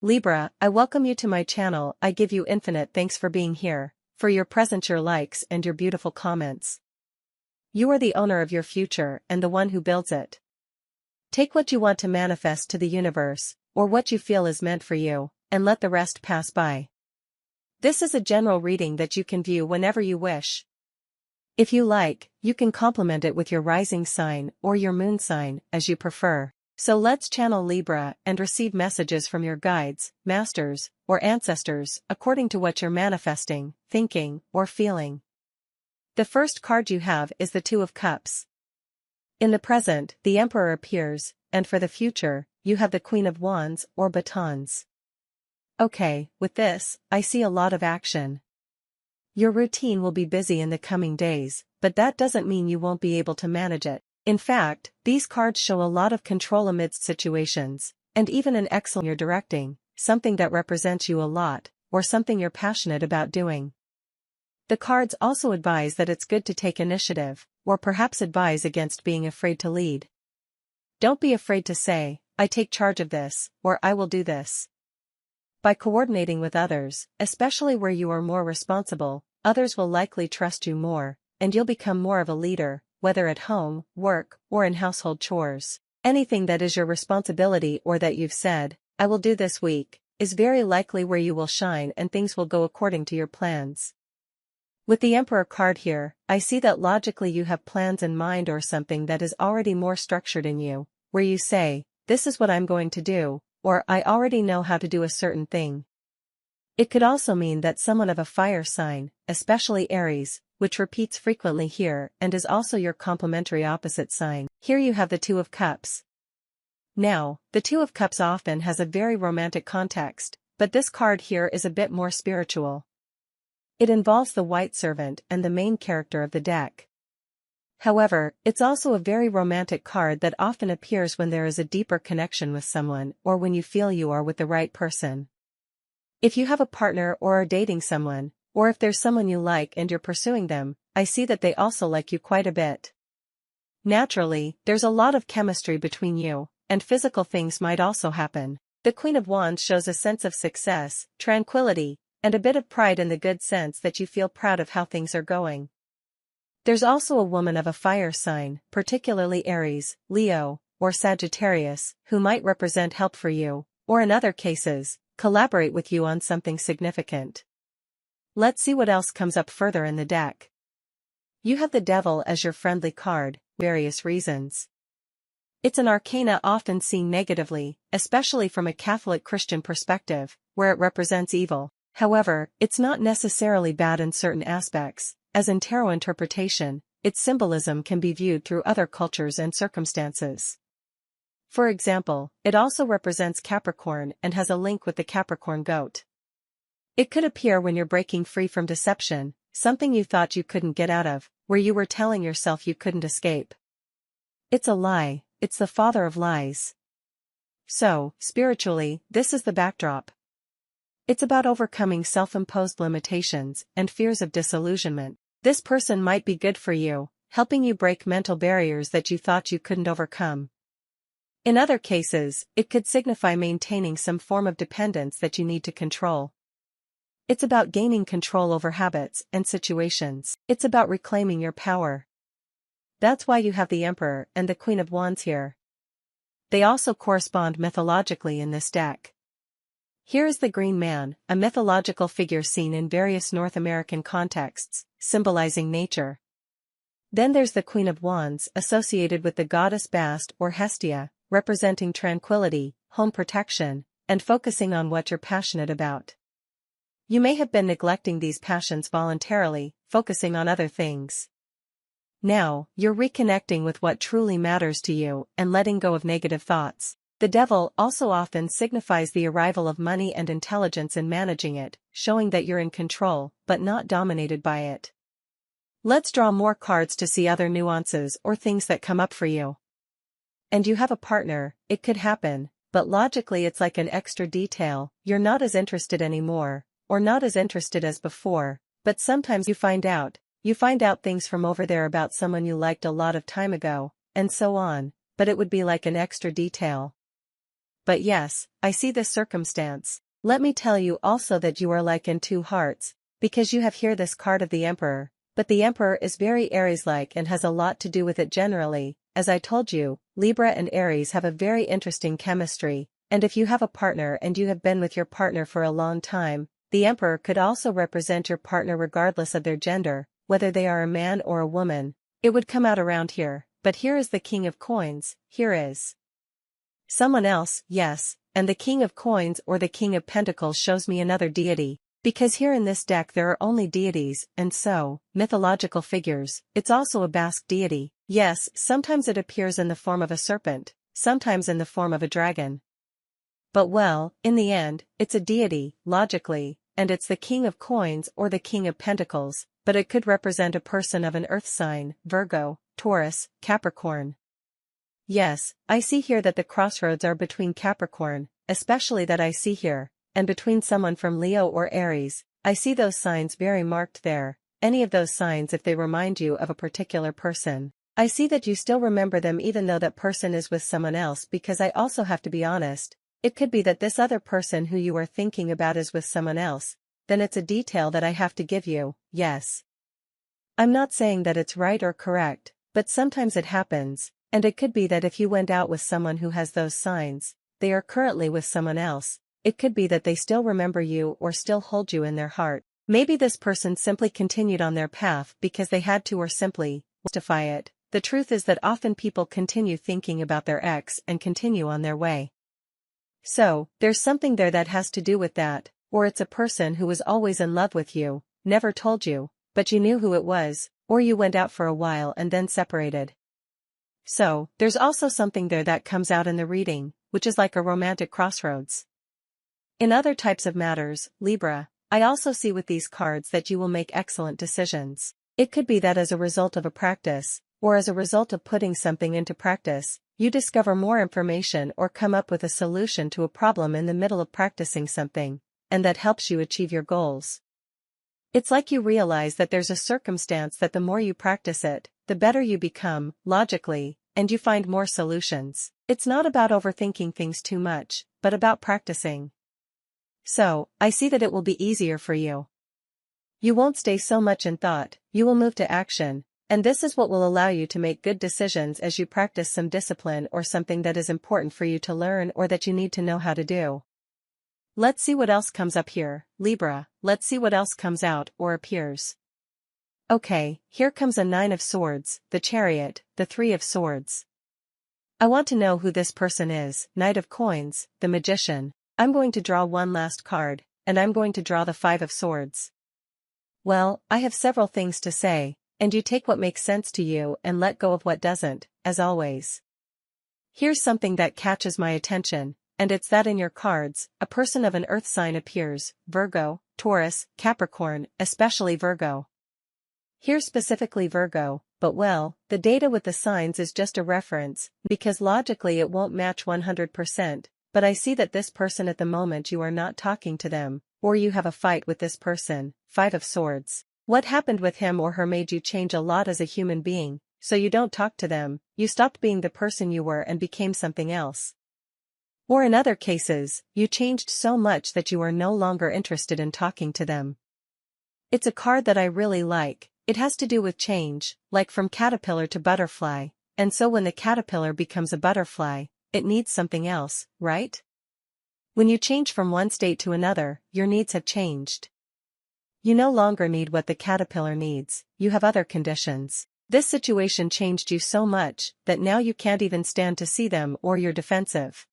Libra, I welcome you to my channel. I give you infinite thanks for being here, for your presence, your likes, and your beautiful comments. You are the owner of your future and the one who builds it. Take what you want to manifest to the universe, or what you feel is meant for you, and let the rest pass by. This is a general reading that you can view whenever you wish. If you like, you can complement it with your rising sign or your moon sign, as you prefer. So let's channel Libra and receive messages from your guides, masters, or ancestors, according to what you're manifesting, thinking, or feeling. The first card you have is the Two of Cups. In the present, the Emperor appears, and for the future, you have the Queen of Wands or batons. Okay, with this, I see a lot of action. Your routine will be busy in the coming days, but that doesn't mean you won't be able to manage it. In fact, these cards show a lot of control amidst situations, and even an excellent you're directing, something that represents you a lot, or something you're passionate about doing. The cards also advise that it's good to take initiative, or perhaps advise against being afraid to lead. Don't be afraid to say, I take charge of this, or I will do this. By coordinating with others, especially where you are more responsible, others will likely trust you more, and you'll become more of a leader, whether at home, work, or in household chores. Anything that is your responsibility or that you've said, I will do this week, is very likely where you will shine and things will go according to your plans. With the Emperor card here, I see that logically you have plans in mind or something that is already more structured in you, where you say, this is what I'm going to do, or I already know how to do a certain thing. It could also mean that someone of a fire sign, especially Aries, which repeats frequently here and is also your complementary opposite sign. Here you have the Two of Cups. Now, the Two of Cups often has a very romantic context, but this card here is a bit more spiritual. It involves the White Servant and the main character of the deck. However, it's also a very romantic card that often appears when there is a deeper connection with someone or when you feel you are with the right person. If you have a partner or are dating someone, or if there's someone you like and you're pursuing them, I see that they also like you quite a bit. Naturally, there's a lot of chemistry between you, and physical things might also happen. The Queen of Wands shows a sense of success, tranquility, and a bit of pride in the good sense that you feel proud of how things are going. There's also a woman of a fire sign, particularly Aries, Leo, or Sagittarius, who might represent help for you, or in other cases, collaborate with you on something significant. Let's see what else comes up further in the deck. You have the Devil as your friendly card, various reasons. It's an arcana often seen negatively, especially from a Catholic Christian perspective, where it represents evil. However, it's not necessarily bad in certain aspects, as in tarot interpretation, its symbolism can be viewed through other cultures and circumstances. For example, it also represents Capricorn and has a link with the Capricorn goat. It could appear when you're breaking free from deception, something you thought you couldn't get out of, where you were telling yourself you couldn't escape. It's a lie, it's the father of lies. So, spiritually, this is the backdrop. It's about overcoming self-imposed limitations and fears of disillusionment. This person might be good for you, helping you break mental barriers that you thought you couldn't overcome. In other cases, it could signify maintaining some form of dependence that you need to control. It's about gaining control over habits and situations. It's about reclaiming your power. That's why you have the Emperor and the Queen of Wands here. They also correspond mythologically in this deck. Here is the Green Man, a mythological figure seen in various North American contexts, symbolizing nature. Then there's the Queen of Wands associated with the goddess Bast or Hestia, representing tranquility, home protection, and focusing on what you're passionate about. You may have been neglecting these passions voluntarily, focusing on other things. Now, you're reconnecting with what truly matters to you and letting go of negative thoughts. The Devil also often signifies the arrival of money and intelligence in managing it, showing that you're in control, but not dominated by it. Let's draw more cards to see other nuances or things that come up for you. And you have a partner, it could happen, but logically it's like an extra detail, you're not as interested anymore, or not as interested as before, but sometimes you find out things from over there about someone you liked a lot of time ago, and so on, but it would be like an extra detail. But yes, I see this circumstance. Let me tell you also that you are like in two hearts, because you have here this card of the Emperor, but the Emperor is very Aries-like and has a lot to do with it generally. As I told you, Libra and Aries have a very interesting chemistry, and if you have a partner and you have been with your partner for a long time, the Emperor could also represent your partner regardless of their gender, whether they are a man or a woman. It would come out around here, but here is the King of Coins, here is someone else, yes, and the King of Coins or the King of Pentacles shows me another deity, because here in this deck there are only deities, and so, mythological figures. It's also a Basque deity. Yes, sometimes it appears in the form of a serpent, sometimes in the form of a dragon. But well, in the end, it's a deity, logically, and it's the King of Coins or the King of Pentacles, but it could represent a person of an earth sign, Virgo, Taurus, Capricorn. Yes, I see here that the crossroads are between Capricorn, especially that I see here, and between someone from Leo or Aries. I see those signs very marked there, any of those signs if they remind you of a particular person. I see that you still remember them even though that person is with someone else, because I also have to be honest, it could be that this other person who you are thinking about is with someone else. Then it's a detail that I have to give you, yes. I'm not saying that it's right or correct, but sometimes it happens, and it could be that if you went out with someone who has those signs, they are currently with someone else. It could be that they still remember you or still hold you in their heart. Maybe this person simply continued on their path because they had to or simply justify it. The truth is that often people continue thinking about their ex and continue on their way. So, there's something there that has to do with that, or it's a person who was always in love with you, never told you, but you knew who it was, or you went out for a while and then separated. So, there's also something there that comes out in the reading, which is like a romantic crossroads. In other types of matters, Libra, I also see with these cards that you will make excellent decisions. It could be that as a result of a practice, or as a result of putting something into practice, you discover more information or come up with a solution to a problem in the middle of practicing something, and that helps you achieve your goals. It's like you realize that there's a circumstance that the more you practice it, the better you become, logically, and you find more solutions. It's not about overthinking things too much, but about practicing. So, I see that it will be easier for you. You won't stay so much in thought, you will move to action, and this is what will allow you to make good decisions as you practice some discipline or something that is important for you to learn or that you need to know how to do. Let's see what else comes up here, Libra, let's see what else comes out or appears. Okay, here comes a 9 of Swords, the Chariot, the 3 of Swords. I want to know who this person is, Knight of Coins, the Magician. I'm going to draw one last card, and I'm going to draw the 5 of Swords. Well, I have several things to say, and you take what makes sense to you and let go of what doesn't, as always. Here's something that catches my attention, and it's that in your cards, a person of an earth sign appears, Virgo, Taurus, Capricorn, especially Virgo. Here specifically Virgo, but well, the data with the signs is just a reference, because logically it won't match 100%, but I see that this person at the moment you are not talking to them, or you have a fight with this person, 5 of Swords. What happened with him or her made you change a lot as a human being, so you don't talk to them, you stopped being the person you were and became something else. Or in other cases, you changed so much that you are no longer interested in talking to them. It's a card that I really like. It has to do with change, like from caterpillar to butterfly, and so when the caterpillar becomes a butterfly, it needs something else, right? When you change from one state to another, your needs have changed. You no longer need what the caterpillar needs, you have other conditions. This situation changed you so much that now you can't even stand to see them or you're defensive.